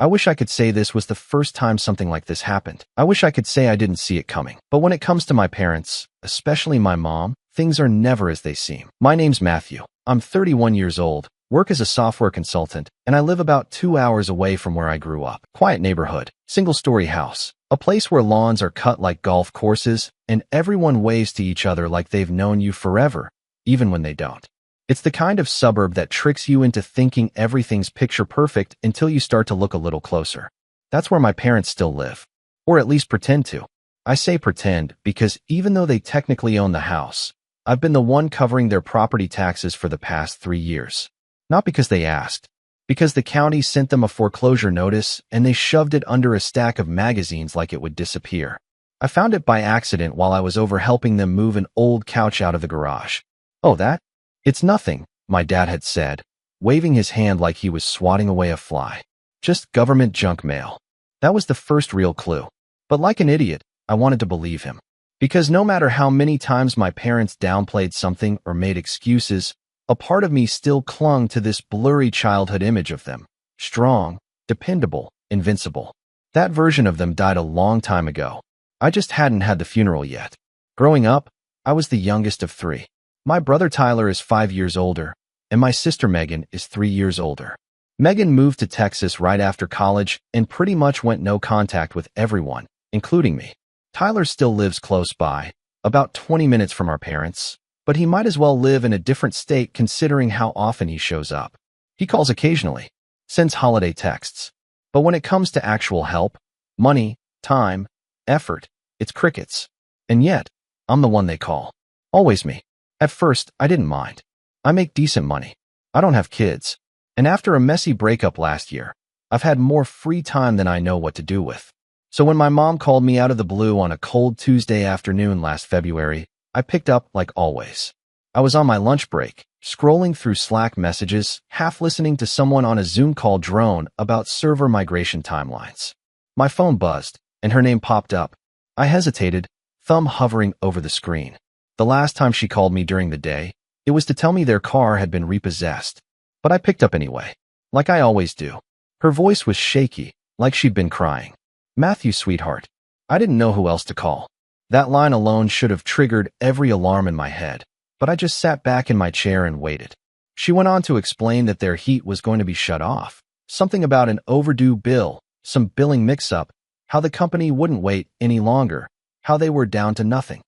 I wish I could say this was the first time something like this happened. I wish I could say I didn't see it coming. But when it comes to my parents, especially my mom, things are never as they seem. My name's Matthew. I'm 31 years old, work as a software consultant, and I live about 2 hours away from where I grew up. Quiet neighborhood, single-story house, a place where lawns are cut like golf courses, and everyone waves to each other like they've known you forever, even when they don't. It's the kind of suburb that tricks you into thinking everything's picture perfect until you start to look a little closer. That's where my parents still live. Or at least pretend to. I say pretend because even though they technically own the house, I've been the one covering their property taxes for the past 3 years. Not because they asked, because the county sent them a foreclosure notice and they shoved it under a stack of magazines like it would disappear. I found it by accident while I was over helping them move an old couch out of the garage. Oh, that? It's nothing, my dad had said, waving his hand like he was swatting away a fly. Just government junk mail. That was the first real clue. But like an idiot, I wanted to believe him. Because no matter how many times my parents downplayed something or made excuses, a part of me still clung to this blurry childhood image of them. Strong, dependable, invincible. That version of them died a long time ago. I just hadn't had the funeral yet. Growing up, I was the youngest of 3. My brother Tyler is 5 years older, and my sister Megan is 3 years older. Megan moved to Texas right after college and pretty much went no contact with everyone, including me. Tyler still lives close by, about 20 minutes from our parents, but he might as well live in a different state considering how often he shows up. He calls occasionally, sends holiday texts. But when it comes to actual help, money, time, effort, it's crickets. And yet, I'm the one they call. Always me. At first, I didn't mind. I make decent money. I don't have kids. And after a messy breakup last year, I've had more free time than I know what to do with. So when my mom called me out of the blue on a cold Tuesday afternoon last February, I picked up like always. I was on my lunch break, scrolling through Slack messages, half listening to someone on a Zoom call drone about server migration timelines. My phone buzzed, and her name popped up. I hesitated, thumb hovering over the screen. The last time she called me during the day, it was to tell me their car had been repossessed. But I picked up anyway, like I always do. Her voice was shaky, like she'd been crying. Matthew, sweetheart. I didn't know who else to call. That line alone should have triggered every alarm in my head, but I just sat back in my chair and waited. She went on to explain that their heat was going to be shut off, something about an overdue bill, some billing mix-up, how the company wouldn't wait any longer, how they were down to nothing.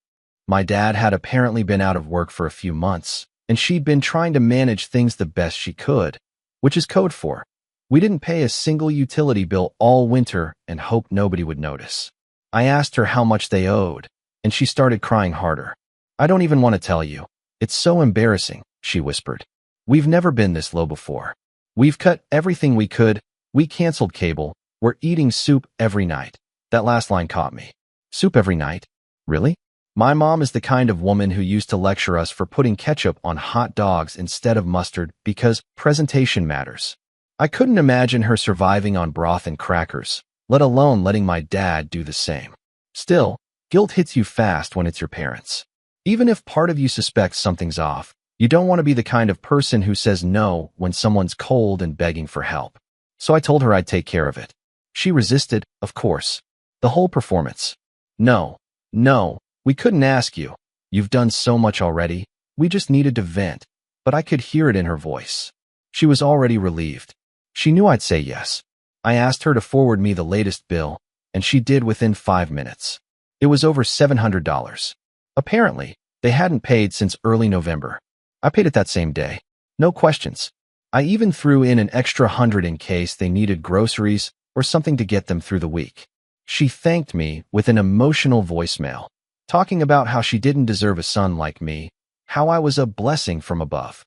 My dad had apparently been out of work for a few months, and she'd been trying to manage things the best she could, which is code for, we didn't pay a single utility bill all winter and hoped nobody would notice. I asked her how much they owed, and she started crying harder. I don't even want to tell you. It's so embarrassing, she whispered. We've never been this low before. We've cut everything we could, we canceled cable, we're eating soup every night. That last line caught me. Soup every night? Really? My mom is the kind of woman who used to lecture us for putting ketchup on hot dogs instead of mustard because presentation matters. I couldn't imagine her surviving on broth and crackers, let alone letting my dad do the same. Still, guilt hits you fast when it's your parents. Even if part of you suspects something's off, you don't want to be the kind of person who says no when someone's cold and begging for help. So I told her I'd take care of it. She resisted, of course. The whole performance. No. We couldn't ask you. You've done so much already. We just needed to vent. But I could hear it in her voice. She was already relieved. She knew I'd say yes. I asked her to forward me the latest bill, and she did within 5 minutes. It was over $700. Apparently, they hadn't paid since early November. I paid it that same day. No questions. I even threw in an extra 100 in case they needed groceries or something to get them through the week. She thanked me with an emotional voicemail, talking about how she didn't deserve a son like me, how I was a blessing from above.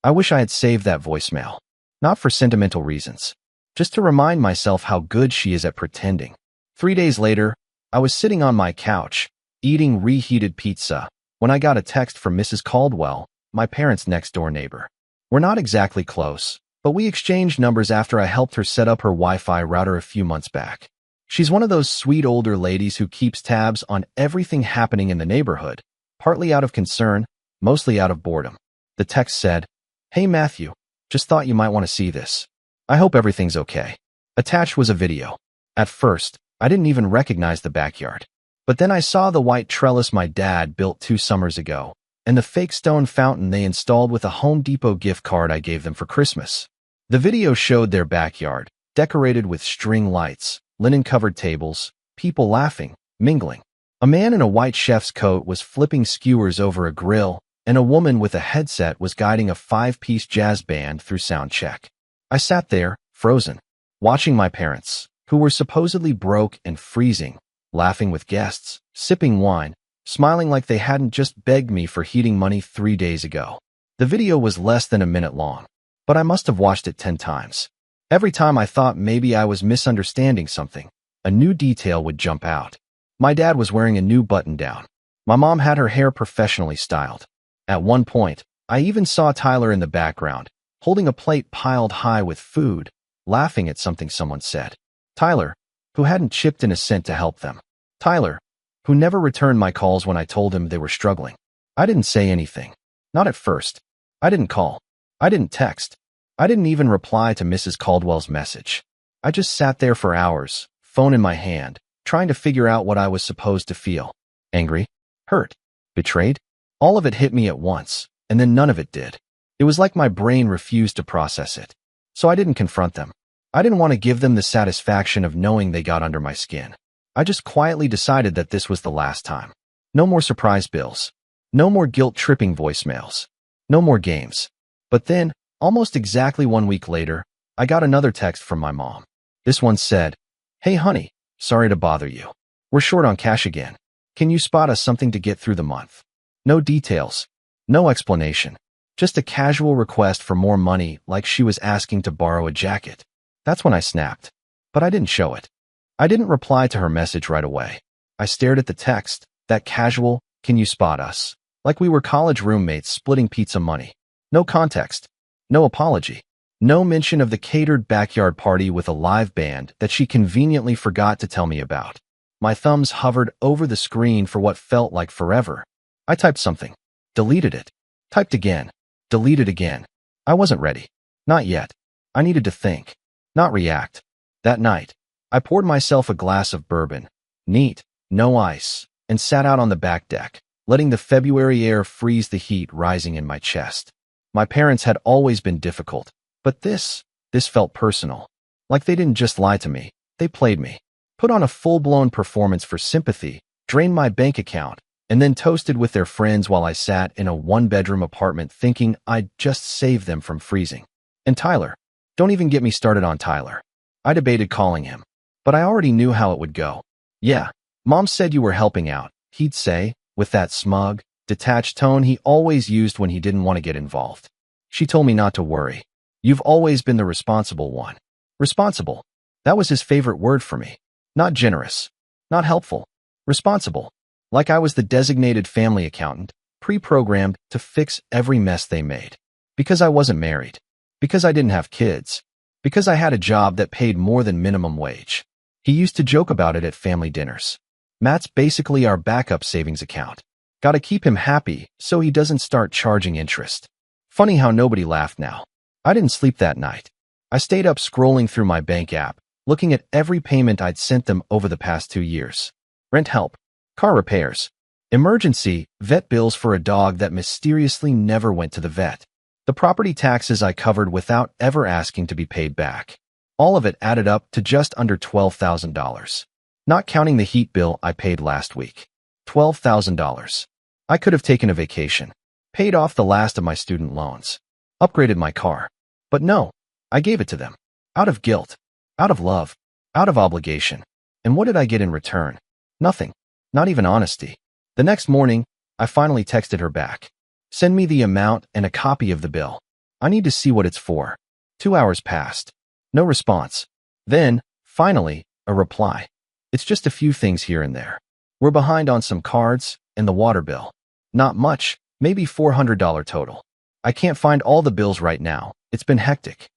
I wish I had saved that voicemail, not for sentimental reasons, just to remind myself how good she is at pretending. 3 days later, I was sitting on my couch, eating reheated pizza, when I got a text from Mrs. Caldwell, my parents' next-door neighbor. We're not exactly close, but we exchanged numbers after I helped her set up her Wi-Fi router a few months back. She's one of those sweet older ladies who keeps tabs on everything happening in the neighborhood, partly out of concern, mostly out of boredom. The text said, "Hey Matthew, just thought you might want to see this. I hope everything's okay. Attached was a video. At first, I didn't even recognize the backyard. But then I saw the white trellis my dad built 2 summers ago, and the fake stone fountain they installed with a Home Depot gift card I gave them for Christmas. The video showed their backyard, decorated with string lights, linen-covered tables, people laughing, mingling. A man in a white chef's coat was flipping skewers over a grill, and a woman with a headset was guiding a 5-piece jazz band through sound check. I sat there, frozen, watching my parents, who were supposedly broke and freezing, laughing with guests, sipping wine, smiling like they hadn't just begged me for heating money 3 days ago. The video was less than a minute long, but I must have watched it 10 times. Every time I thought maybe I was misunderstanding something, a new detail would jump out. My dad was wearing a new button-down. My mom had her hair professionally styled. At one point, I even saw Tyler in the background, holding a plate piled high with food, laughing at something someone said. Tyler, who hadn't chipped in a cent to help them. Tyler, who never returned my calls when I told him they were struggling. I didn't say anything. Not at first. I didn't call. I didn't text. I didn't even reply to Mrs. Caldwell's message. I just sat there for hours, phone in my hand, trying to figure out what I was supposed to feel. Angry? Hurt? Betrayed? All of it hit me at once, and then none of it did. It was like my brain refused to process it. So I didn't confront them. I didn't want to give them the satisfaction of knowing they got under my skin. I just quietly decided that this was the last time. No more surprise bills. No more guilt-tripping voicemails. No more games. But then, almost exactly 1 week later, I got another text from my mom. This one said, "Hey honey, sorry to bother you. We're short on cash again. Can you spot us something to get through the month?" No details. No explanation. Just a casual request for more money, like she was asking to borrow a jacket. That's when I snapped. But I didn't show it. I didn't reply to her message right away. I stared at the text, that casual, "Can you spot us?" Like we were college roommates splitting pizza money. No context. No apology. No mention of the catered backyard party with a live band that she conveniently forgot to tell me about. My thumbs hovered over the screen for what felt like forever. I typed something. Deleted it. Typed again. Deleted again. I wasn't ready. Not yet. I needed to think. Not react. That night, I poured myself a glass of bourbon, neat, no ice, and sat out on the back deck, letting the February air freeze the heat rising in my chest. My parents had always been difficult, but this felt personal. Like they didn't just lie to me, they played me. Put on a full-blown performance for sympathy, drained my bank account, and then toasted with their friends while I sat in a 1-bedroom apartment thinking I'd just save them from freezing. And Tyler. Don't even get me started on Tyler. I debated calling him, but I already knew how it would go. "Yeah, Mom said you were helping out," he'd say, with that smug, detached tone he always used when he didn't want to get involved. "She told me not to worry. You've always been the responsible one." Responsible. That was his favorite word for me. Not generous. Not helpful. Responsible. Like I was the designated family accountant, pre-programmed to fix every mess they made. Because I wasn't married. Because I didn't have kids. Because I had a job that paid more than minimum wage. He used to joke about it at family dinners. "Matt's basically our backup savings account. Gotta keep him happy so he doesn't start charging interest." Funny how nobody laughed now. I didn't sleep that night. I stayed up scrolling through my bank app, looking at every payment I'd sent them over the past 2 years. Rent help. Car repairs. Emergency, vet bills for a dog that mysteriously never went to the vet. The property taxes I covered without ever asking to be paid back. All of it added up to just under $12,000. Not counting the heat bill I paid last week. $12,000. I could have taken a vacation, paid off the last of my student loans, upgraded my car. But no, I gave it to them. Out of guilt. Out of love. Out of obligation. And what did I get in return? Nothing. Not even honesty. The next morning, I finally texted her back. "Send me the amount and a copy of the bill. I need to see what it's for." 2 hours passed. No response. Then, finally, a reply. "It's just a few things here and there. We're behind on some cards and the water bill. Not much, maybe $400 total. I can't find all the bills right now. It's been hectic."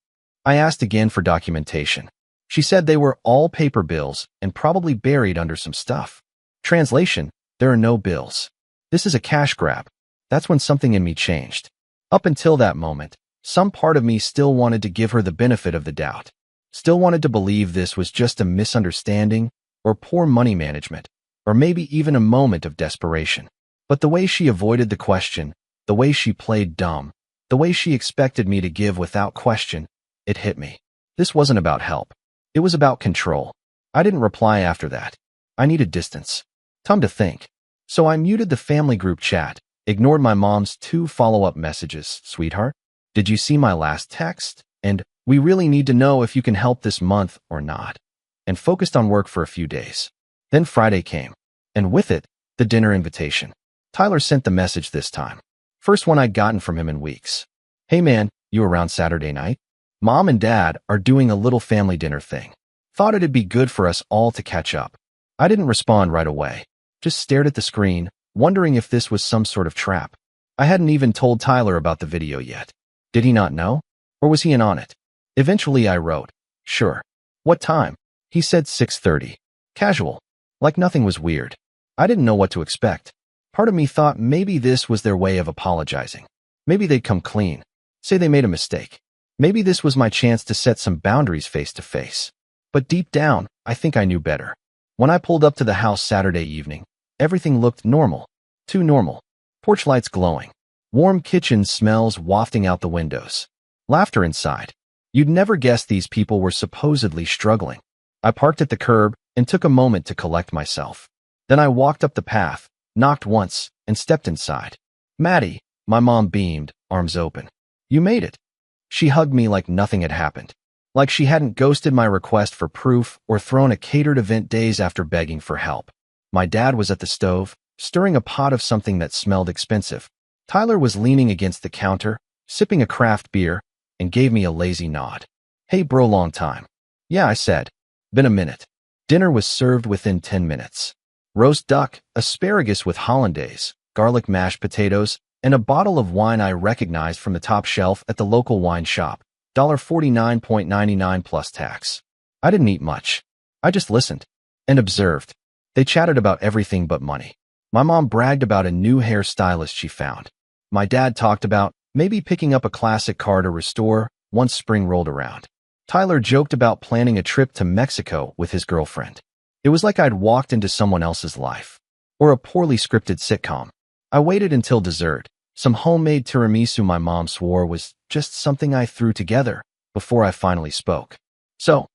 I asked again for documentation. She said they were all paper bills and probably buried under some stuff. Translation, there are no bills. This is a cash grab. That's when something in me changed. Up until that moment, some part of me still wanted to give her the benefit of the doubt. Still wanted to believe this was just a misunderstanding or poor money management, or maybe even a moment of desperation. But the way she avoided the question, the way she played dumb, the way she expected me to give without question, it hit me. This wasn't about help. It was about control. I didn't reply after that. I needed distance. Time to think. So I muted the family group chat, ignored my mom's 2 follow-up messages. Sweetheart, did you see my last text? And we really need to know if you can help this month or not. And focused on work for a few days. Then Friday came. And with it, the dinner invitation. Tyler sent the message this time. First one I'd gotten from him in weeks. Hey man, you around Saturday night? Mom and Dad are doing a little family dinner thing. Thought it'd be good for us all to catch up. I didn't respond right away. Just stared at the screen, wondering if this was some sort of trap. I hadn't even told Tyler about the video yet. Did he not know? Or was he in on it? Eventually I wrote, sure. What time? He said 6:30. Casual. Like nothing was weird. I didn't know what to expect. Part of me thought maybe this was their way of apologizing. Maybe they'd come clean. Say they made a mistake. Maybe this was my chance to set some boundaries face to face. But deep down, I think I knew better. When I pulled up to the house Saturday evening, everything looked normal. Too normal. Porch lights glowing. Warm kitchen smells wafting out the windows. Laughter inside. You'd never guess these people were supposedly struggling. I parked at the curb and took a moment to collect myself. Then I walked up the path, knocked once, and stepped inside. Maddie, my mom beamed, arms open. You made it. She hugged me like nothing had happened. Like she hadn't ghosted my request for proof or thrown a catered event days after begging for help. My dad was at the stove, stirring a pot of something that smelled expensive. Tyler was leaning against the counter, sipping a craft beer, and gave me a lazy nod. Hey bro, long time. Yeah, I said. Been a minute. Dinner was served within 10 minutes. Roast duck, asparagus with hollandaise, garlic mashed potatoes, and a bottle of wine I recognized from the top shelf at the local wine shop. $49.99 plus tax. I didn't eat much. I just listened and observed. They chatted about everything but money. My mom bragged about a new hairstylist she found. My dad talked about maybe picking up a classic car to restore once spring rolled around. Tyler joked about planning a trip to Mexico with his girlfriend. It was like I'd walked into someone else's life. Or a poorly scripted sitcom. I waited until dessert, some homemade tiramisu my mom swore was just something I threw together, before I finally spoke. So,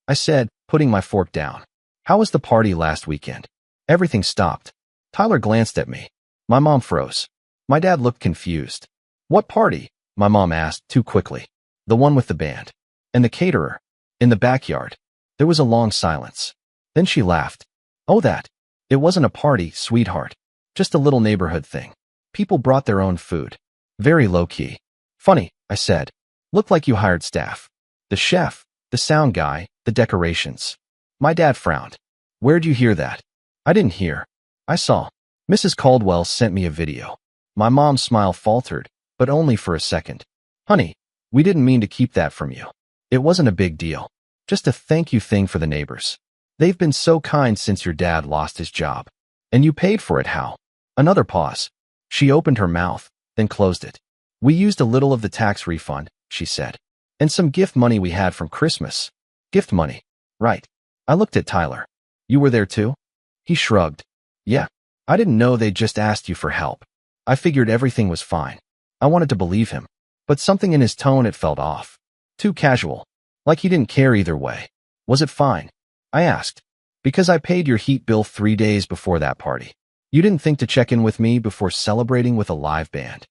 I said, putting my fork down. How was the party last weekend? Everything stopped. Tyler glanced at me. My mom froze. My dad looked confused. What party? My mom asked too quickly. The one with the band. And the caterer. In the backyard. There was a long silence. Then she laughed. Oh, that. It wasn't a party, sweetheart. Just a little neighborhood thing. People brought their own food. Very low-key. Funny, I said. Looked like you hired staff. The chef, the sound guy, the decorations. My dad frowned. Where'd you hear that? I didn't hear. I saw. Mrs. Caldwell sent me a video. My mom's smile faltered, but only for a second. Honey, we didn't mean to keep that from you. It wasn't a big deal. Just a thank you thing for the neighbors. They've been so kind since your dad lost his job. And you paid for it how? Another pause. She opened her mouth, then closed it. We used a little of the tax refund, she said. And some gift money we had from Christmas. Gift money. Right. I looked at Tyler. You were there too? He shrugged. Yeah. I didn't know they'd just asked you for help. I figured everything was fine. I wanted to believe him. But something in his tone, it felt off. Too casual. Like he didn't care either way. Was it fine? I asked. Because I paid your heat bill 3 days before that party. You didn't think to check in with me before celebrating with a live band.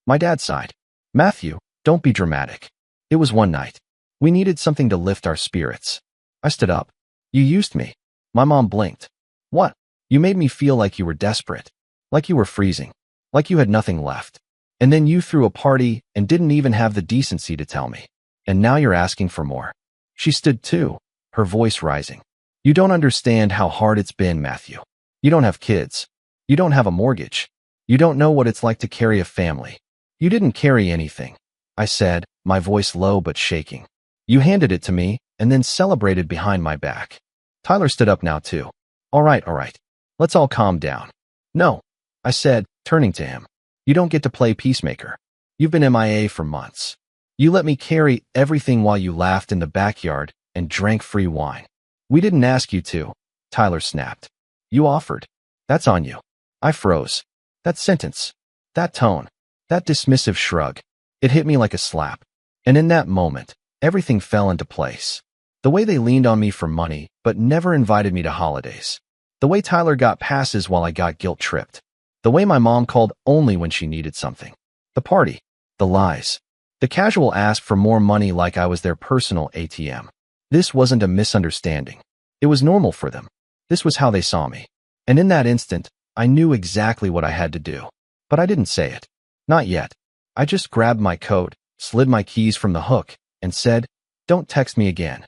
My dad sighed. Matthew, don't be dramatic. It was one night. We needed something to lift our spirits. I stood up. You used me. My mom blinked. What? You made me feel like you were desperate. Like you were freezing. Like you had nothing left. And then you threw a party and didn't even have the decency to tell me. And now you're asking for more. She stood too, her voice rising. You don't understand how hard it's been, Matthew. You don't have kids. You don't have a mortgage. You don't know what it's like to carry a family. You didn't carry anything, I said, my voice low but shaking. You handed it to me and then celebrated behind my back. Tyler stood up now too. All right. Let's all calm down. No, I said, turning to him. You don't get to play peacemaker. You've been MIA for months. You let me carry everything while you laughed in the backyard and drank free wine. "We didn't ask you to," Tyler snapped. "You offered. That's on you." I froze. That sentence, that tone, that dismissive shrug, it hit me like a slap. And in that moment, everything fell into place. The way they leaned on me for money, but never invited me to holidays. The way Tyler got passes while I got guilt-tripped. The way my mom called only when she needed something. The party. The lies. The casual ask for more money like I was their personal ATM. This wasn't a misunderstanding. It was normal for them. This was how they saw me. And in that instant, I knew exactly what I had to do. But I didn't say it. Not yet. I just grabbed my coat, slid my keys from the hook, and said, "Don't text me again."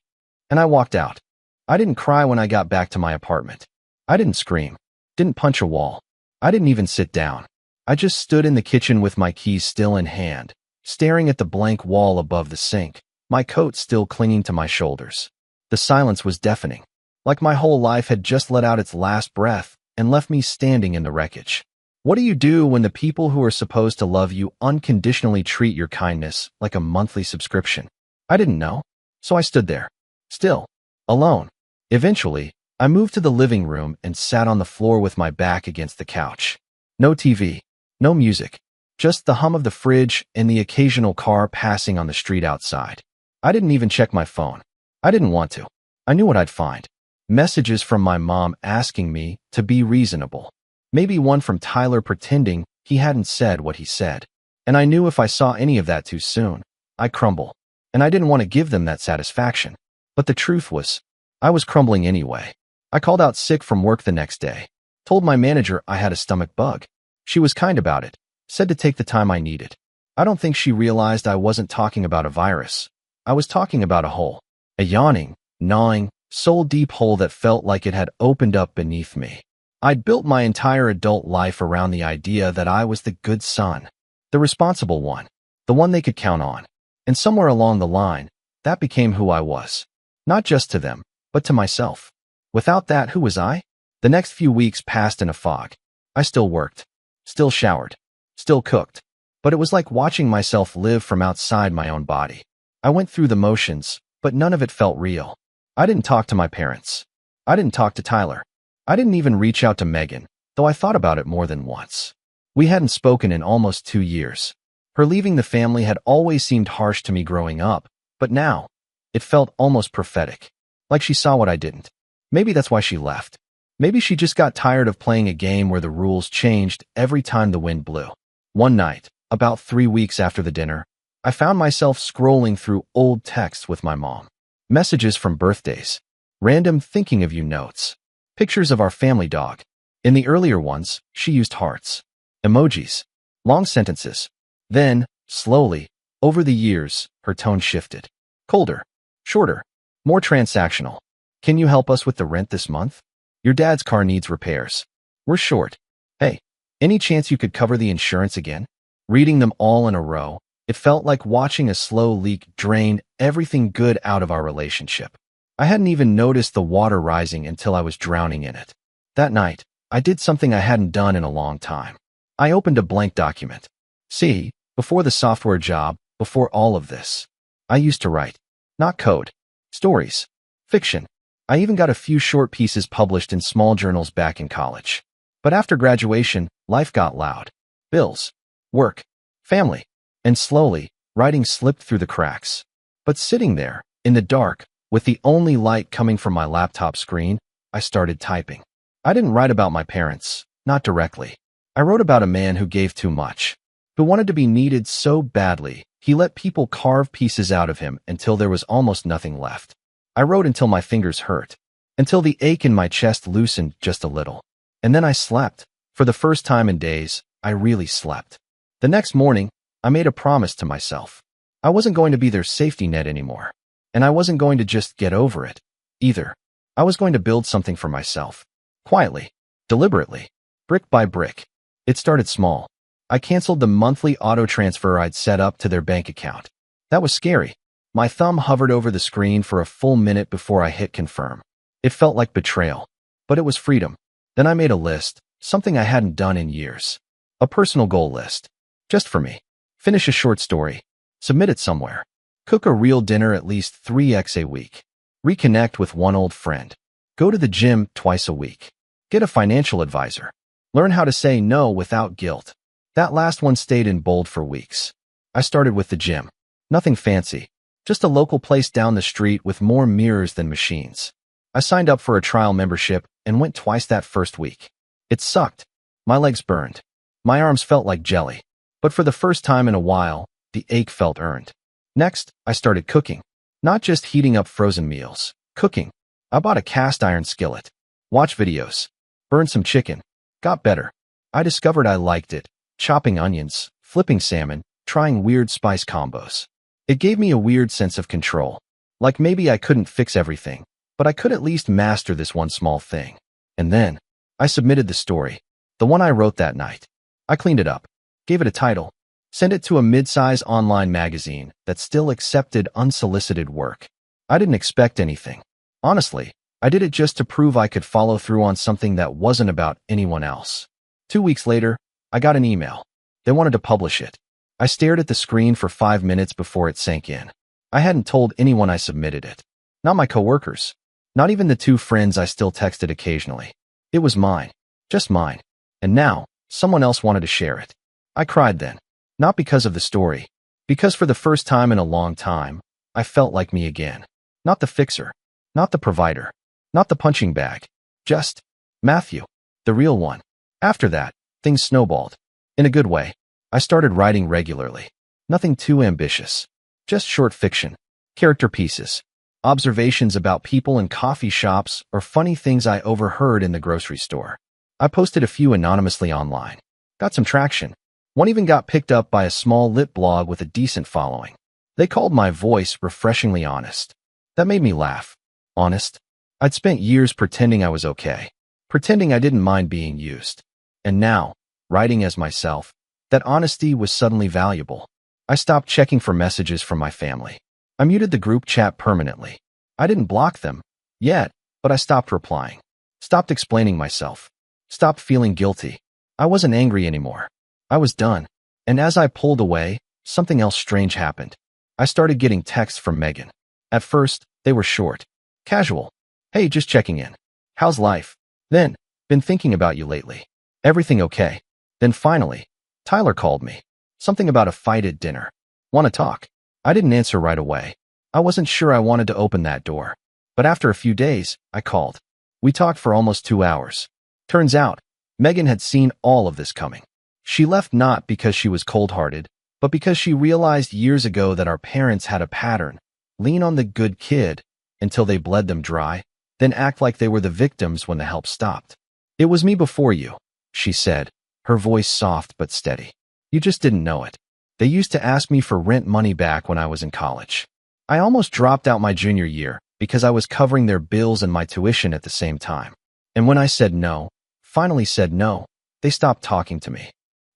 And I walked out. I didn't cry when I got back to my apartment. I didn't scream. Didn't punch a wall. I didn't even sit down. I just stood in the kitchen with my keys still in hand, staring at the blank wall above the sink, my coat still clinging to my shoulders. The silence was deafening, like my whole life had just let out its last breath and left me standing in the wreckage. What do you do when the people who are supposed to love you unconditionally treat your kindness like a monthly subscription? I didn't know, so I stood there, still, alone. Eventually, I moved to the living room and sat on the floor with my back against the couch. No TV, no music, just the hum of the fridge and the occasional car passing on the street outside. I didn't even check my phone. I didn't want to. I knew what I'd find. Messages from my mom asking me to be reasonable. Maybe one from Tyler pretending he hadn't said what he said. And I knew if I saw any of that too soon, I'd crumble. And I didn't want to give them that satisfaction. But the truth was, I was crumbling anyway. I called out sick from work the next day. Told my manager I had a stomach bug. She was kind about it. Said to take the time I needed. I don't think she realized I wasn't talking about a virus. I was talking about a hole. A yawning, gnawing, soul-deep hole that felt like it had opened up beneath me. I'd built my entire adult life around the idea that I was the good son, the responsible one, the one they could count on. And somewhere along the line, that became who I was. Not just to them, but to myself. Without that, who was I? The next few weeks passed in a fog. I still worked, still showered, still cooked. But it was like watching myself live from outside my own body. I went through the motions, but none of it felt real. I didn't talk to my parents. I didn't talk to Tyler. I didn't even reach out to Megan, though I thought about it more than once. We hadn't spoken in almost 2 years. Her leaving the family had always seemed harsh to me growing up, but now, it felt almost prophetic. Like she saw what I didn't. Maybe that's why she left. Maybe she just got tired of playing a game where the rules changed every time the wind blew. One night, about 3 weeks after the dinner, I found myself scrolling through old texts with my mom. Messages from birthdays. Random thinking of you notes. Pictures of our family dog. In the earlier ones, she used hearts. Emojis. Long sentences. Then, slowly, over the years, her tone shifted. Colder. Shorter. More transactional. "Can you help us with the rent this month? Your dad's car needs repairs. We're short. Hey, any chance you could cover the insurance again?" Reading them all in a row, it felt like watching a slow leak drain everything good out of our relationship. I hadn't even noticed the water rising until I was drowning in it. That night, I did something I hadn't done in a long time. I opened a blank document. See, before the software job, before all of this, I used to write. Not code. Stories. Fiction. I even got a few short pieces published in small journals back in college. But after graduation, life got loud. Bills. Work. Family. And slowly, writing slipped through the cracks. But sitting there, in the dark, with the only light coming from my laptop screen, I started typing. I didn't write about my parents, not directly. I wrote about a man who gave too much, who wanted to be needed so badly, he let people carve pieces out of him until there was almost nothing left. I wrote until my fingers hurt, until the ache in my chest loosened just a little. And then I slept. For the first time in days, I really slept. The next morning, I made a promise to myself. I wasn't going to be their safety net anymore. And I wasn't going to just get over it, either. I was going to build something for myself. Quietly. Deliberately. Brick by brick. It started small. I canceled the monthly auto transfer I'd set up to their bank account. That was scary. My thumb hovered over the screen for a full minute before I hit confirm. It felt like betrayal. But it was freedom. Then I made a list, something I hadn't done in years. A personal goal list. Just for me. Finish a short story. Submit it somewhere. Cook a real dinner at least 3x a week. reconnect with one old friend, go to the gym twice a week, get a financial advisor, learn how to say no without guilt. That last one stayed in bold for weeks. I started with the gym. Nothing fancy, just a local place down the street with more mirrors than machines. I signed up for a trial membership and went twice that first week. It sucked. My legs burned. My arms felt like jelly. But for the first time in a while, the ache felt earned. Next, I started cooking. Not just heating up frozen meals. Cooking. I bought a cast iron skillet. Watched videos. Burned some chicken. Got better. I discovered I liked it. Chopping onions, flipping salmon, trying weird spice combos. It gave me a weird sense of control. Like maybe I couldn't fix everything, but I could at least master this one small thing. And then, I submitted the story. The one I wrote that night. I cleaned it up. Gave it a title. Sent it to a mid-size online magazine that still accepted unsolicited work. I didn't expect anything. Honestly, I did it just to prove I could follow through on something that wasn't about anyone else. 2 weeks later, I got an email. They wanted to publish it. I stared at the screen for 5 minutes before it sank in. I hadn't told anyone I submitted it. Not my coworkers. Not even the 2 friends I still texted occasionally. It was mine. Just mine. And now, someone else wanted to share it. I cried then. Not because of the story. Because for the first time in a long time, I felt like me again. Not the fixer. Not the provider. Not the punching bag. Just Matthew. The real one. After that, things snowballed. In a good way. I started writing regularly. Nothing too ambitious. Just short fiction. Character pieces. Observations about people in coffee shops or funny things I overheard in the grocery store. I posted a few anonymously online. Got some traction. One even got picked up by a small lit blog with a decent following. They called my voice refreshingly honest. That made me laugh. Honest? I'd spent years pretending I was okay. Pretending I didn't mind being used. And now, writing as myself, that honesty was suddenly valuable. I stopped checking for messages from my family. I muted the group chat permanently. I didn't block them yet, but I stopped replying. Stopped explaining myself. Stopped feeling guilty. I wasn't angry anymore. I was done. And as I pulled away, something else strange happened. I started getting texts from Megan. At first, they were short. Casual. Hey, just checking in. How's life? Then, been thinking about you lately. Everything okay? Then finally, Tyler called me. Something about a fight at dinner. Want to talk? I didn't answer right away. I wasn't sure I wanted to open that door. But after a few days, I called. We talked for almost 2 hours. Turns out, Megan had seen all of this coming. She left not because she was cold-hearted, but because she realized years ago that our parents had a pattern. Lean on the good kid until they bled them dry, then act like they were the victims when the help stopped. It was me before you, she said, her voice soft but steady. You just didn't know it. They used to ask me for rent money back when I was in college. I almost dropped out my junior year because I was covering their bills and my tuition at the same time. And when I said no, finally said no, they stopped talking to me.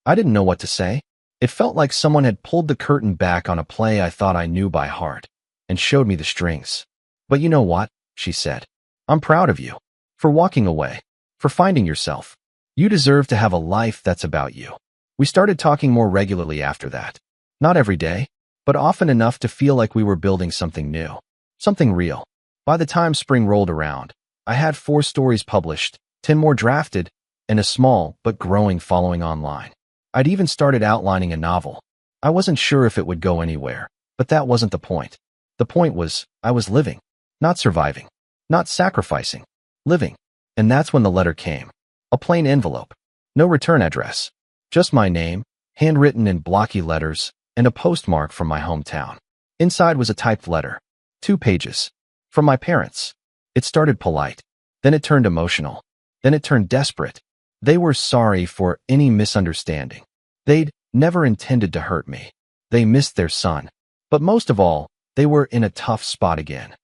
I didn't know what to say. It felt like someone had pulled the curtain back on a play I thought I knew by heart and showed me the strings. But you know what? She said. I'm proud of you. For walking away. For finding yourself. You deserve to have a life that's about you. We started talking more regularly after that. Not every day, but often enough to feel like we were building something new. Something real. By the time spring rolled around, I had 4 stories published, 10 more drafted, and a small but growing following online. I'd even started outlining a novel. I wasn't sure if it would go anywhere, but that wasn't the point. The point was, I was living. Not surviving. Not sacrificing. Living. And that's when the letter came. A plain envelope. No return address. Just my name, handwritten in blocky letters, and a postmark from my hometown. Inside was a typed letter. 2 pages. From my parents. It started polite. Then it turned emotional. Then it turned desperate. They were sorry for any misunderstanding. They'd never intended to hurt me. They missed their son. But most of all, they were in a tough spot again.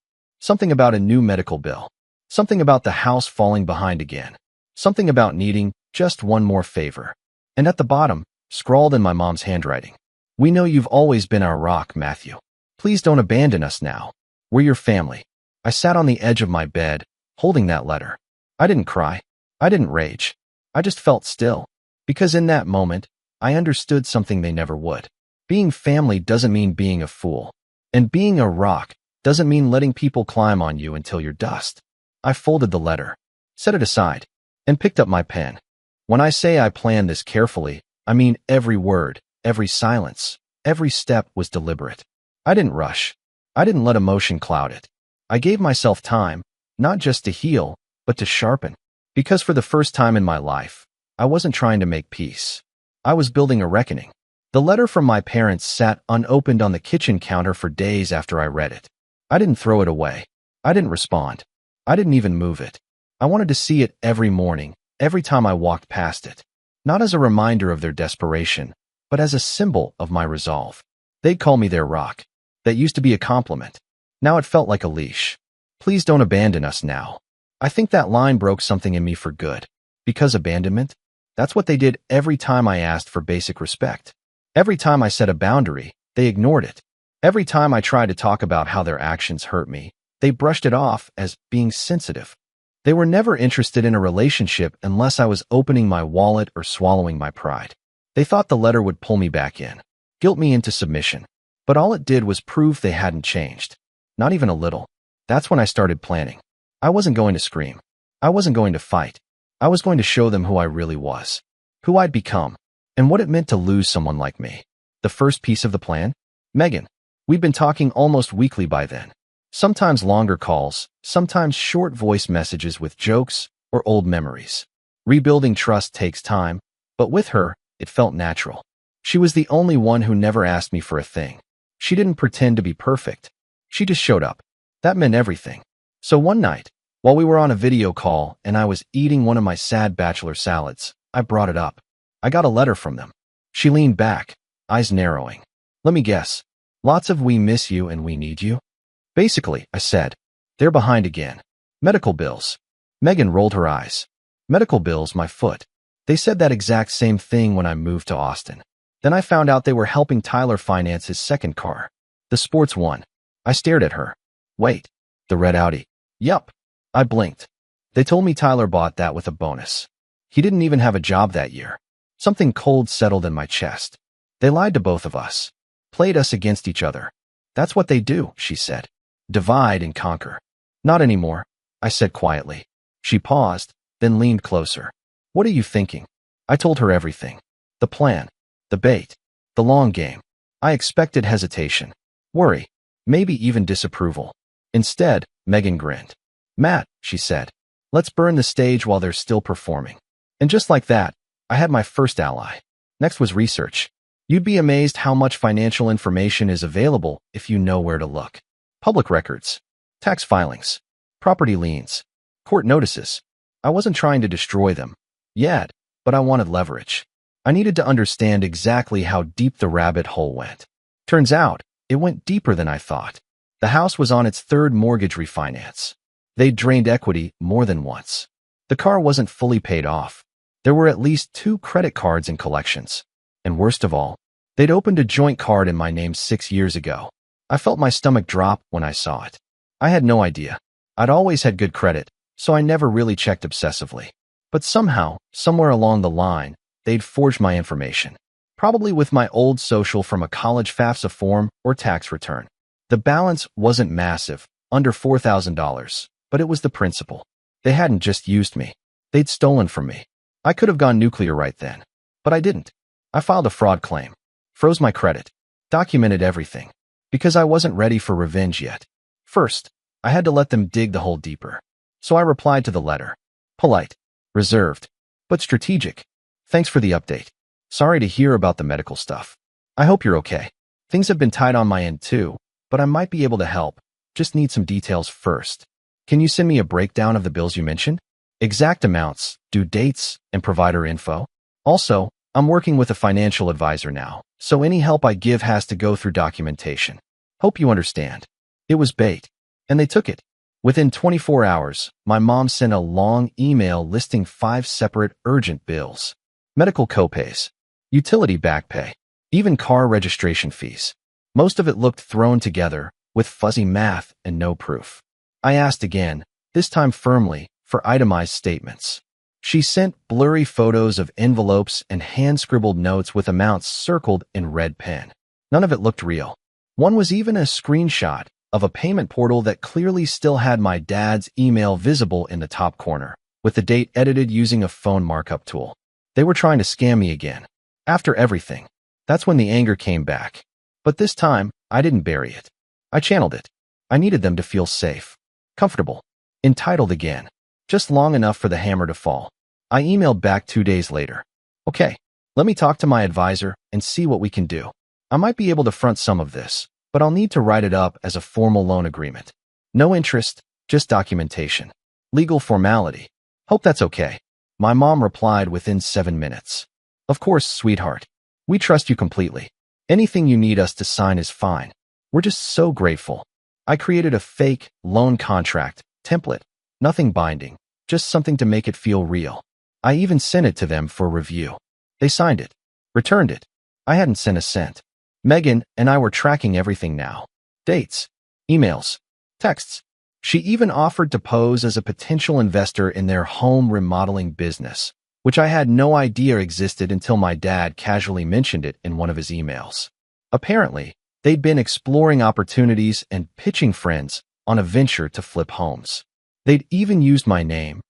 Something about a new medical bill. Something about the house falling behind again. Something about needing just one more favor. And at the bottom, scrawled in my mom's handwriting. We know you've always been our rock, Matthew. Please don't abandon us now. We're your family. I sat on the edge of my bed, holding that letter. I didn't cry. I didn't rage. I just felt still. Because in that moment, I understood something they never would. Being family doesn't mean being a fool. And being a rock doesn't mean letting people climb on you until you're dust. I folded the letter, set it aside, and picked up my pen. When I say I planned this carefully, I mean every word, every silence, every step was deliberate. I didn't rush. I didn't let emotion cloud it. I gave myself time, not just to heal, but to sharpen. Because for the first time in my life, I wasn't trying to make peace. I was building a reckoning. The letter from my parents sat unopened on the kitchen counter for days after I read it. I didn't throw it away. I didn't respond. I didn't even move it. I wanted to see it every morning, every time I walked past it. Not as a reminder of their desperation, but as a symbol of my resolve. They'd call me their rock. That used to be a compliment. Now it felt like a leash. Please don't abandon us now. I think that line broke something in me for good. Because abandonment? That's what they did every time I asked for basic respect. Every time I set a boundary, they ignored it. Every time I tried to talk about how their actions hurt me, they brushed it off as being sensitive. They were never interested in a relationship unless I was opening my wallet or swallowing my pride. They thought the letter would pull me back in, guilt me into submission. But all it did was prove they hadn't changed. Not even a little. That's when I started planning. I wasn't going to scream. I wasn't going to fight. I was going to show them who I really was, who I'd become, and what it meant to lose someone like me. The first piece of the plan? Megan. We'd been talking almost weekly by then. Sometimes longer calls, sometimes short voice messages with jokes or old memories. Rebuilding trust takes time, but with her, it felt natural. She was the only one who never asked me for a thing. She didn't pretend to be perfect. She just showed up. That meant everything. So one night, while we were on a video call and I was eating one of my sad bachelor salads, I brought it up. I got a letter from them. She leaned back, eyes narrowing. Let me guess. Lots of "we miss you and we need you"? Basically, I said. They're behind again. Medical bills. Megan rolled her eyes. Medical bills, my foot. They said that exact same thing when I moved to Austin. Then I found out they were helping Tyler finance his second car. The sports one. I stared at her. Wait. The red Audi. Yup. I blinked. They told me Tyler bought that with a bonus. He didn't even have a job that year. Something cold settled in my chest. They lied to both of us. Played us against each other. That's what they do, she said. Divide and conquer. Not anymore, I said quietly. She paused, then leaned closer. What are you thinking? I told her everything. The plan. The bait. The long game. I expected hesitation. Worry. Maybe even disapproval. Instead, Megan grinned. Matt, she said. Let's burn the stage while they're still performing. And just like that, I had my first ally. Next was research. You'd be amazed how much financial information is available if you know where to look. Public records, tax filings, property liens, court notices. I wasn't trying to destroy them yet, but I wanted leverage. I needed to understand exactly how deep the rabbit hole went. Turns out, it went deeper than I thought. The house was on its third mortgage refinance. They'd drained equity more than once. The car wasn't fully paid off. There were at least 2 credit cards in collections. And worst of all, they'd opened a joint card in my name 6 years ago. I felt my stomach drop when I saw it. I had no idea. I'd always had good credit, so I never really checked obsessively. But somehow, somewhere along the line, they'd forged my information. Probably with my old social from a college FAFSA form or tax return. The balance wasn't massive, under $4,000, but it was the principle. They hadn't just used me. They'd stolen from me. I could have gone nuclear right then, but I didn't. I filed a fraud claim, froze my credit, documented everything, because I wasn't ready for revenge yet. First, I had to let them dig the hole deeper. So I replied to the letter. Polite, reserved, but strategic. Thanks for the update. Sorry to hear about the medical stuff. I hope you're okay. Things have been tight on my end too, but I might be able to help. Just need some details first. Can you send me a breakdown of the bills you mentioned? Exact amounts, due dates, and provider info. Also, I'm working with a financial advisor now, so any help I give has to go through documentation. Hope you understand. It was bait, and they took it. Within 24 hours, my mom sent a long email listing 5 separate urgent bills. Medical copays, utility back pay, even car registration fees. Most of it looked thrown together, with fuzzy math and no proof. I asked again, this time firmly, for itemized statements. She sent blurry photos of envelopes and hand-scribbled notes with amounts circled in red pen. None of it looked real. One was even a screenshot of a payment portal that clearly still had my dad's email visible in the top corner, with the date edited using a phone markup tool. They were trying to scam me again. After everything, that's when the anger came back. But this time, I didn't bury it. I channeled it. I needed them to feel safe, comfortable, entitled again, just long enough for the hammer to fall. I emailed back 2 days later. Okay, let me talk to my advisor and see what we can do. I might be able to front some of this, but I'll need to write it up as a formal loan agreement. No interest, just documentation. Legal formality. Hope that's okay. My mom replied within 7 minutes. Of course, sweetheart. We trust you completely. Anything you need us to sign is fine. We're just so grateful. I created a fake loan contract template. Nothing binding, just something to make it feel real. I even sent it to them for review. They signed it, returned it. I hadn't sent a cent. Megan and I were tracking everything now. Dates, emails, texts. She even offered to pose as a potential investor in their home remodeling business, which I had no idea existed until my dad casually mentioned it in one of his emails. Apparently, they'd been exploring opportunities and pitching friends on a venture to flip homes. They'd even used my name,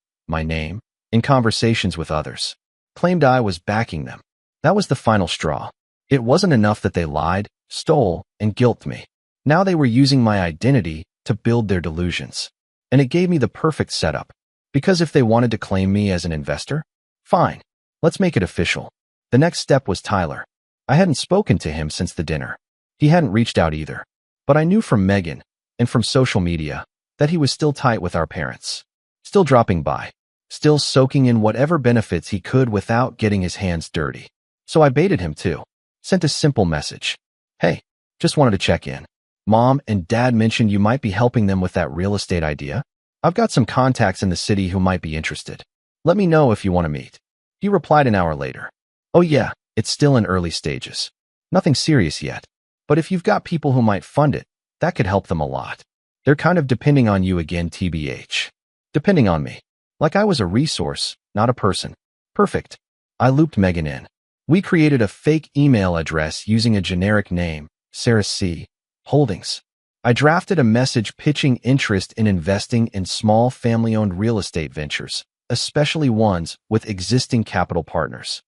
in conversations with others. Claimed I was backing them. That was the final straw. It wasn't enough that they lied, stole, and guilted me. Now they were using my identity to build their delusions. And it gave me the perfect setup. Because if they wanted to claim me as an investor, fine, let's make it official. The next step was Tyler. I hadn't spoken to him since the dinner. He hadn't reached out either. But I knew from Megan, and from social media, that he was still tight with our parents. Still dropping by. Still soaking in whatever benefits he could without getting his hands dirty. So I baited him too. Sent a simple message. Hey, just wanted to check in. Mom and Dad mentioned you might be helping them with that real estate idea. I've got some contacts in the city who might be interested. Let me know if you want to meet. He replied an hour later. Oh yeah, it's still in early stages. Nothing serious yet. But if you've got people who might fund it, that could help them a lot. They're kind of depending on you again, TBH. Depending on me. Like I was a resource, not a person. Perfect. I looped Megan in. We created a fake email address using a generic name, Sarah C. Holdings. I drafted a message pitching interest in investing in small family-owned real estate ventures, especially ones with existing capital partners.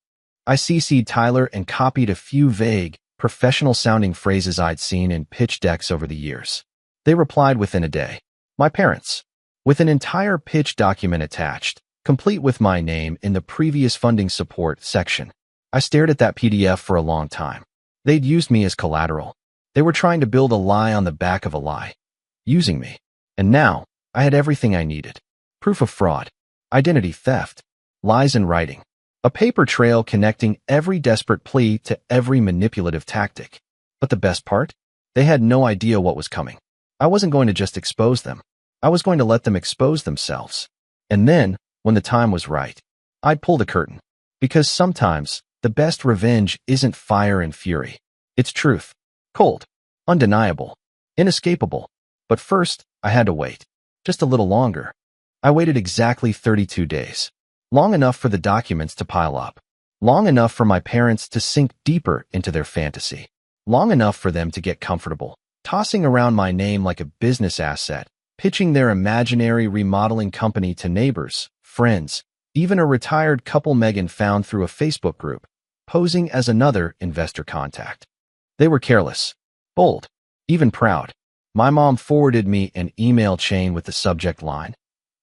I CC'd Tyler and copied a few vague, professional-sounding phrases I'd seen in pitch decks over the years. They replied within a day. My parents. With an entire pitch document attached, complete with my name in the previous funding support section. I stared at that PDF for a long time. They'd used me as collateral. They were trying to build a lie on the back of a lie. Using me. And now, I had everything I needed. Proof of fraud. Identity theft. Lies in writing. A paper trail connecting every desperate plea to every manipulative tactic. But the best part? They had no idea what was coming. I wasn't going to just expose them. I was going to let them expose themselves. And then, when the time was right, I'd pull the curtain. Because sometimes, the best revenge isn't fire and fury. It's truth. Cold. Undeniable. Inescapable. But first, I had to wait. Just a little longer. I waited exactly 32 days. Long enough for the documents to pile up. Long enough for my parents to sink deeper into their fantasy. Long enough for them to get comfortable, tossing around my name like a business asset, pitching their imaginary remodeling company to neighbors, friends, even a retired couple Megan found through a Facebook group, posing as another investor contact. They were careless, bold, even proud. My mom forwarded me an email chain with the subject line,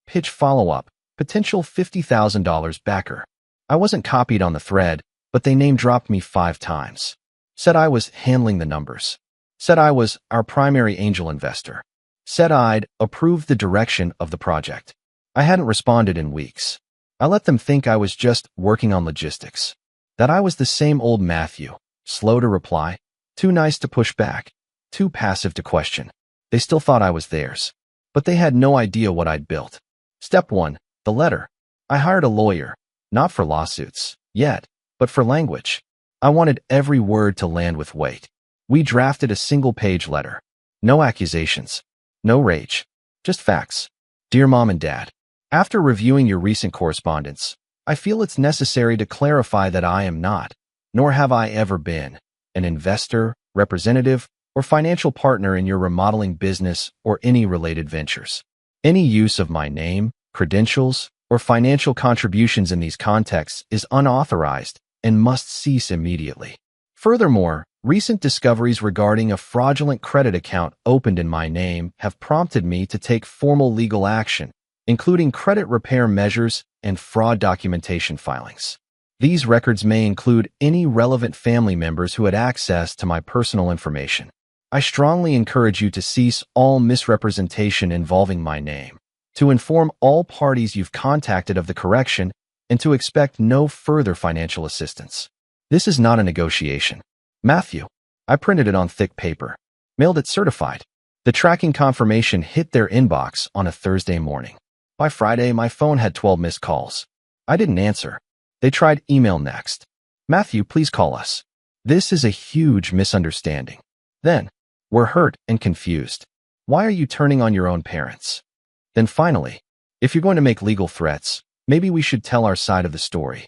pitch follow-up, potential $50,000 backer. I wasn't copied on the thread, but they name-dropped me 5 times. Said I was handling the numbers. Said I was our primary angel investor. Said I'd approved the direction of the project. I hadn't responded in weeks. I let them think I was just working on logistics. That I was the same old Matthew, slow to reply, too nice to push back, too passive to question. They still thought I was theirs. But they had no idea what I'd built. Step 1, the letter. I hired a lawyer, not for lawsuits, yet, but for language. I wanted every word to land with weight. We drafted a single-page letter. No accusations. No rage. Just facts. Dear Mom and Dad, after reviewing your recent correspondence, I feel it's necessary to clarify that I am not, nor have I ever been, an investor, representative, or financial partner in your remodeling business or any related ventures. Any use of my name, credentials, or financial contributions in these contexts is unauthorized and must cease immediately. Furthermore, recent discoveries regarding a fraudulent credit account opened in my name have prompted me to take formal legal action, including credit repair measures and fraud documentation filings. These records may include any relevant family members who had access to my personal information. I strongly encourage you to cease all misrepresentation involving my name, to inform all parties you've contacted of the correction, and to expect no further financial assistance. This is not a negotiation. Matthew. I printed it on thick paper, mailed it certified. The tracking confirmation hit their inbox on a Thursday morning. By Friday, my phone had 12 missed calls. I didn't answer. They tried email next. Matthew, please call us. This is a huge misunderstanding. Then, we're hurt and confused. Why are you turning on your own parents? Then finally, if you're going to make legal threats, maybe we should tell our side of the story.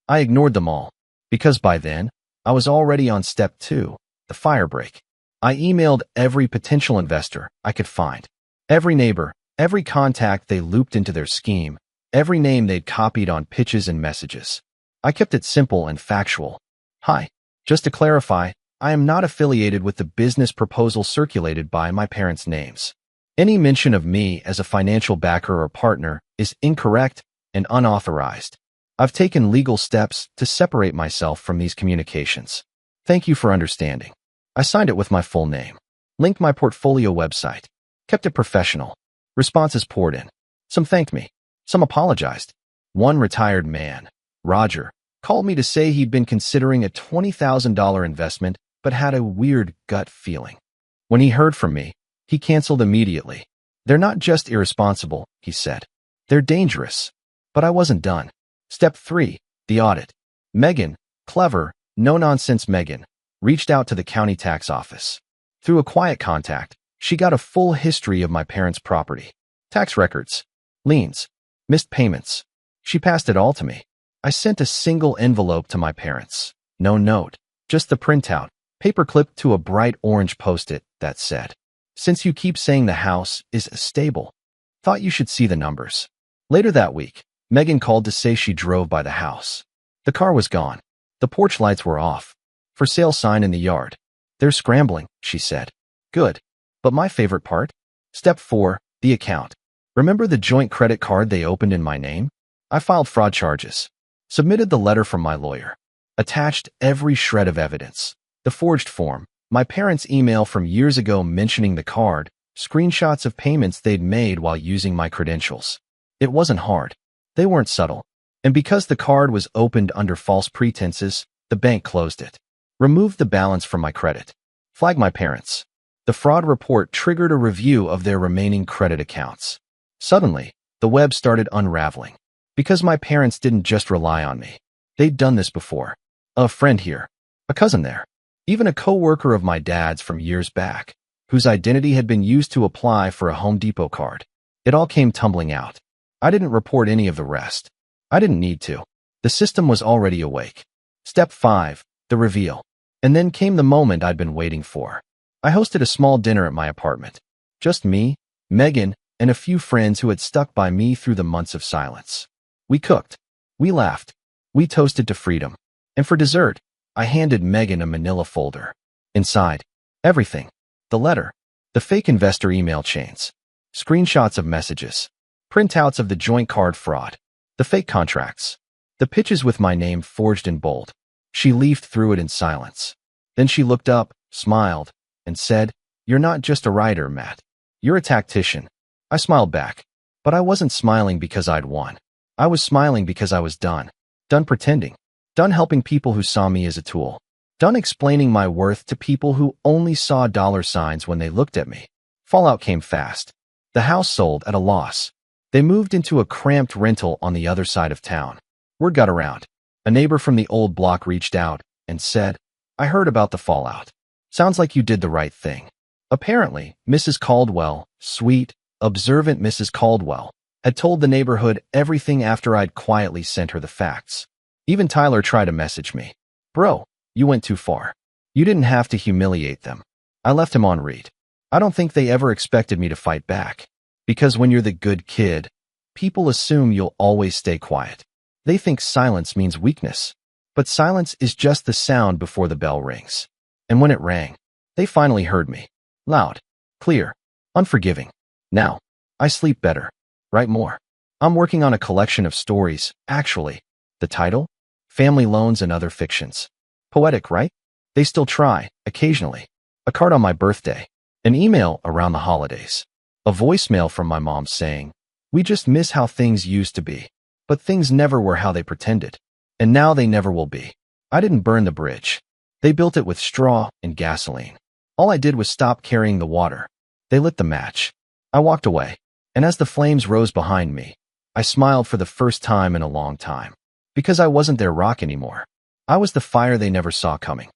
I ignored them all, because by then, I was already on step 2, the firebreak. I emailed every potential investor I could find, every neighbor, every contact they looped into their scheme, every name they'd copied on pitches and messages. I kept it simple and factual. Hi, just to clarify, I am not affiliated with the business proposal circulated by my parents' names. Any mention of me as a financial backer or partner is incorrect and unauthorized. I've taken legal steps to separate myself from these communications. Thank you for understanding. I signed it with my full name, linked my portfolio website, kept it professional. Responses poured in. Some thanked me. Some apologized. One retired man, Roger, called me to say he'd been considering a $20,000 investment but had a weird gut feeling. When he heard from me, he canceled immediately. They're not just irresponsible, he said. They're dangerous. But I wasn't done. Step 3, the audit. Megan, clever, no-nonsense Megan, reached out to the county tax office. Through a quiet contact, she got a full history of my parents' property. Tax records, liens, missed payments. She passed it all to me. I sent a single envelope to my parents. No note, just the printout, paper-clipped to a bright orange post-it that said, "Since you keep saying the house is stable, thought you should see the numbers." Later that week, Megan called to say she drove by the house. The car was gone. The porch lights were off. For sale sign in the yard. They're scrambling, she said. Good. But my favorite part? Step 4, the account. Remember the joint credit card they opened in my name? I filed fraud charges. Submitted the letter from my lawyer. Attached every shred of evidence. The forged form, my parents' email from years ago mentioning the card, screenshots of payments they'd made while using my credentials. It wasn't hard. They weren't subtle. And because the card was opened under false pretenses, the bank closed it. Removed the balance from my credit. Flagged my parents. The fraud report triggered a review of their remaining credit accounts. Suddenly, the web started unraveling. Because my parents didn't just rely on me. They'd done this before. A friend here. A cousin there. Even a co-worker of my dad's from years back, whose identity had been used to apply for a Home Depot card. It all came tumbling out. I didn't report any of the rest. I didn't need to. The system was already awake. Step 5, the reveal. And then came the moment I'd been waiting for. I hosted a small dinner at my apartment. Just me, Megan, and a few friends who had stuck by me through the months of silence. We cooked. We laughed. We toasted to freedom. And for dessert, I handed Megan a manila folder. Inside, everything. The letter, the fake investor email chains, screenshots of messages, printouts of the joint card fraud, the fake contracts, the pitches with my name forged in bold. She leafed through it in silence. Then she looked up, smiled, and said, "You're not just a writer, Matt. You're a tactician." I smiled back. But I wasn't smiling because I'd won. I was smiling because I was done. Done pretending. Done helping people who saw me as a tool. Done explaining my worth to people who only saw dollar signs when they looked at me. Fallout came fast. The house sold at a loss. They moved into a cramped rental on the other side of town. Word got around. A neighbor from the old block reached out and said, "I heard about the fallout. Sounds like you did the right thing." Apparently, Mrs. Caldwell, sweet, observant Mrs. Caldwell, had told the neighborhood everything after I'd quietly sent her the facts. Even Tyler tried to message me. "Bro, you went too far. You didn't have to humiliate them." I left him on read. I don't think they ever expected me to fight back. Because when you're the good kid, people assume you'll always stay quiet. They think silence means weakness. But silence is just the sound before the bell rings. And when it rang, they finally heard me. Loud, clear, unforgiving. Now, I sleep better, write more. I'm working on a collection of stories, actually. The title? Family Loans and Other Fictions. Poetic, right? They still try, occasionally. A card on my birthday. An email around the holidays. A voicemail from my mom saying, "We just miss how things used to be." But things never were how they pretended. And now they never will be. I didn't burn the bridge. They built it with straw and gasoline. All I did was stop carrying the water. They lit the match. I walked away. And as the flames rose behind me, I smiled for the first time in a long time. Because I wasn't their rock anymore. I was the fire they never saw coming.